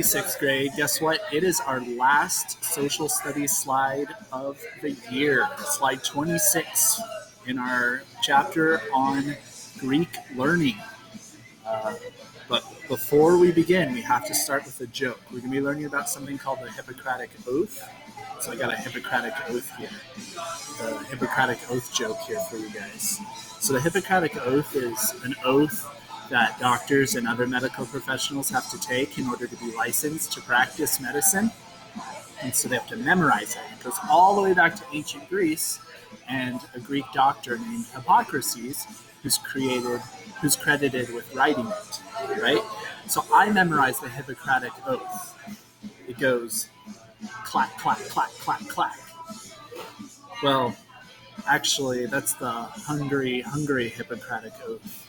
Sixth grade, guess what? It is our last social studies slide of the year, slide 26 in our chapter on Greek learning. But before we begin, we have to start with a joke. We're going to be learning about something called the Hippocratic Oath. So I got a Hippocratic Oath here, the Hippocratic Oath joke here for you guys. So the Hippocratic Oath is an oath that doctors and other medical professionals have to take in order to be licensed to practice medicine. And so they have to memorize it. It goes all the way back to ancient Greece and a Greek doctor named Hippocrates who's credited with writing it, right? So I memorized the Hippocratic Oath. It goes clack, clack, clack, clack, clack. Well, actually, that's the hungry Hippocratic Oath.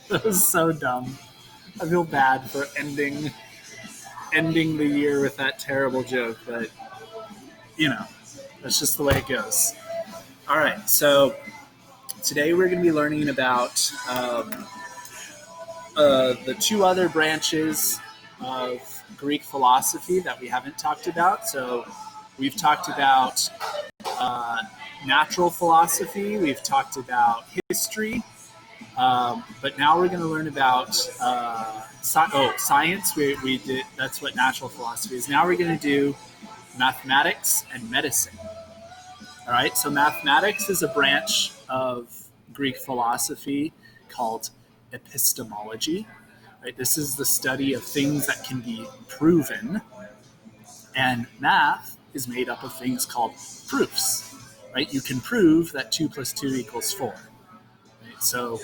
That was so dumb. I feel bad for ending the year with that terrible joke, but that's just the way it goes. All right, so today we're going to be learning about the two other branches of Greek philosophy that we haven't talked about. So we've talked about natural philosophy, we've talked about history, but now we're going to learn about science. We did, that's what natural philosophy is. Now we're going to do mathematics and medicine. All right, so mathematics is a branch of Greek philosophy called epistemology. Right, this is the study of things that can be proven, and math is made up of things called proofs. Right, you can prove that 2 + 2 = 4. Right? So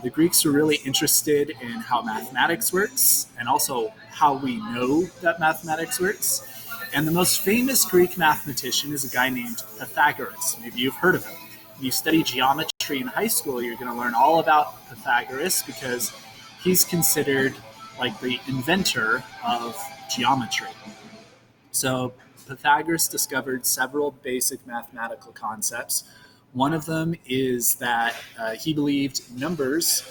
the Greeks were really interested in how mathematics works and also how we know that mathematics works. And the most famous Greek mathematician is a guy named Pythagoras. Maybe you've heard of him. When you study geometry in high school, you're going to learn all about Pythagoras because he's considered like the inventor of geometry. So Pythagoras discovered several basic mathematical concepts. One of them is that he believed numbers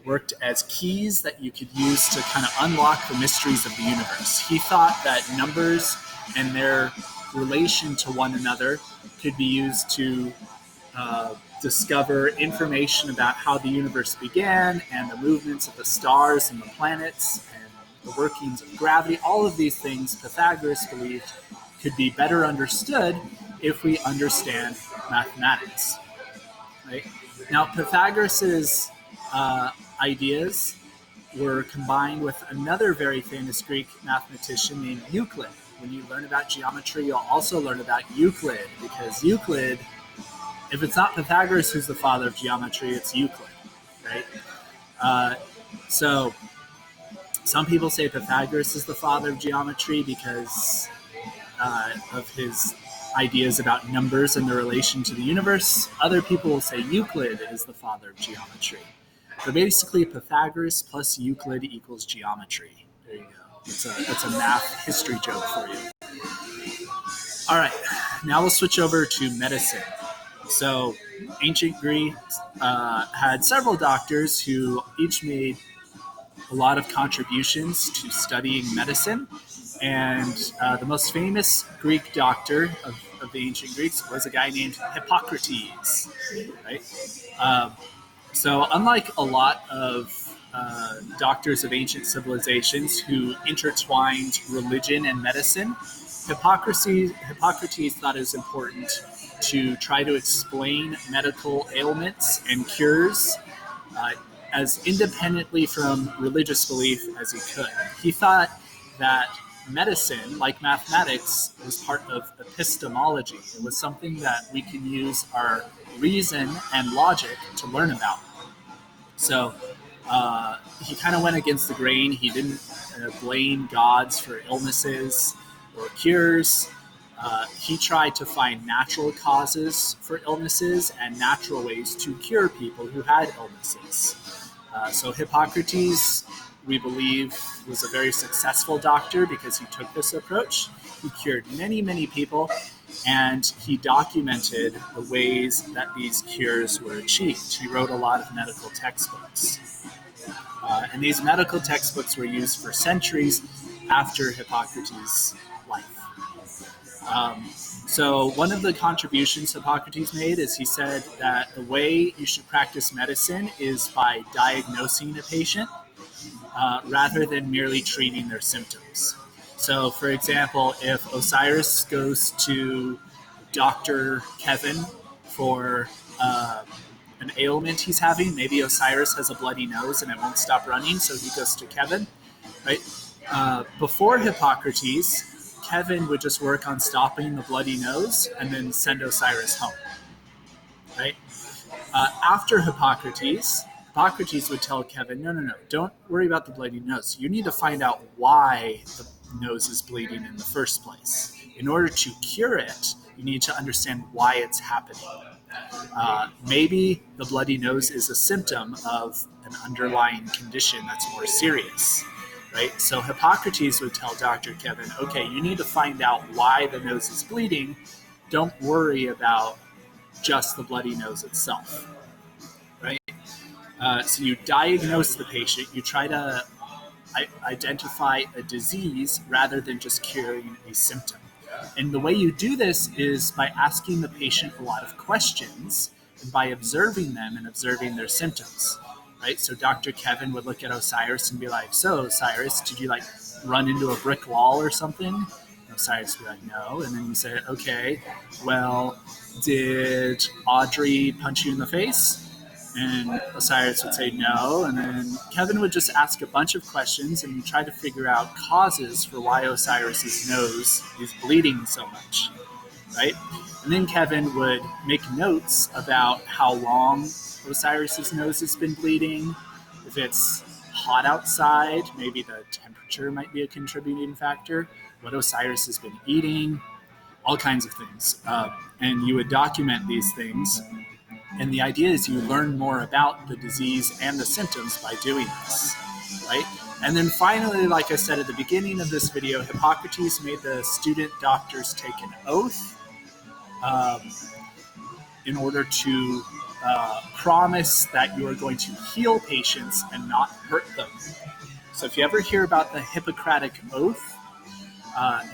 worked as keys that you could use to kind of unlock the mysteries of the universe. He thought that numbers and their relation to one another could be used to discover information about how the universe began and the movements of the stars and the planets and the workings of gravity. All of these things Pythagoras believed could be better understood if we understand mathematics. Right? Now, Pythagoras's ideas were combined with another very famous Greek mathematician named Euclid. When you learn about geometry, you'll also learn about Euclid, because Euclid, if it's not Pythagoras who's the father of geometry, it's Euclid, right? So some people say Pythagoras is the father of geometry because of his ideas about numbers and their relation to the universe. Other people will say Euclid is the father of geometry. But basically, Pythagoras plus Euclid equals geometry. There you go. That's a math history joke for you. All right, now we'll switch over to medicine. So ancient Greece had several doctors who each made a lot of contributions to studying medicine. And the most famous Greek doctor of the ancient Greeks was a guy named Hippocrates, right? So unlike a lot of doctors of ancient civilizations who intertwined religion and medicine, Hippocrates thought it was important to try to explain medical ailments and cures as independently from religious belief as he could. He thought that medicine, like mathematics, was part of epistemology. It was something that we can use our reason and logic to learn about. So he kind of went against the grain. He didn't blame gods for illnesses or cures. He tried to find natural causes for illnesses and natural ways to cure people who had illnesses. So Hippocrates, we believe, was a very successful doctor because he took this approach. He cured many, many people, and he documented the ways that these cures were achieved. He wrote a lot of medical textbooks. And these medical textbooks were used for centuries after Hippocrates' life. So one of the contributions Hippocrates made is he said that the way you should practice medicine is by diagnosing a patient rather than merely treating their symptoms. So, for example, if Osiris goes to Dr. Kevin for an ailment he's having, maybe Osiris has a bloody nose and it won't stop running, so he goes to Kevin, right? Before Hippocrates, Kevin would just work on stopping the bloody nose and then send Osiris home, right? After Hippocrates would tell Kevin, no, don't worry about the bloody nose. You need to find out why the nose is bleeding in the first place. In order to cure it, you need to understand why it's happening. Maybe the bloody nose is a symptom of an underlying condition that's more serious, right? So Hippocrates would tell Dr. Kevin, okay, you need to find out why the nose is bleeding. Don't worry about just the bloody nose itself, right? So you diagnose the patient, you try to identify a disease rather than just curing a symptom. And the way you do this is by asking the patient a lot of questions and by observing them and observing their symptoms, right? So Dr. Kevin would look at Osiris and be like, so Osiris, did you like run into a brick wall or something? And Osiris would be like, no. And then you say, okay, well, did Audrey punch you in the face? And Osiris would say no, and then Kevin would just ask a bunch of questions and try to figure out causes for why Osiris's nose is bleeding so much, right? And then Kevin would make notes about how long Osiris's nose has been bleeding. If it's hot outside, maybe the temperature might be a contributing factor, what Osiris has been eating, all kinds of things. And you would document these things. And the idea is you learn more about the disease and the symptoms by doing this, right? And then finally, like I said at the beginning of this video, Hippocrates made the student doctors take an oath in order to promise that you are going to heal patients and not hurt them. So if you ever hear about the Hippocratic Oath,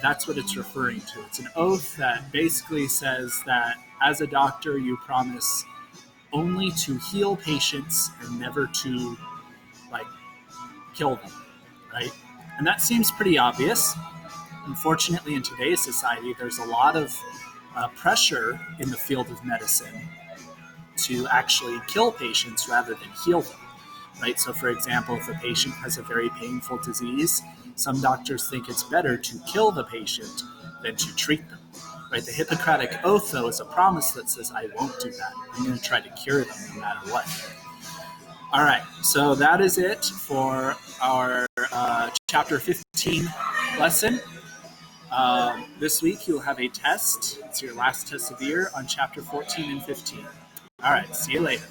that's what it's referring to. It's an oath that basically says that as a doctor, you promise only to heal patients and never to kill them, right? And that seems pretty obvious. Unfortunately, in today's society, there's a lot of pressure in the field of medicine to actually kill patients rather than heal them, right? So for example, if a patient has a very painful disease, some doctors think it's better to kill the patient than to treat them. Right, the Hippocratic Oath, though, is a promise that says, I won't do that. I'm going to try to cure them no matter what. All right, so that is it for our Chapter 15 lesson. This week, you'll have a test. It's your last test of the year on Chapter 14 and 15. All right, see you later.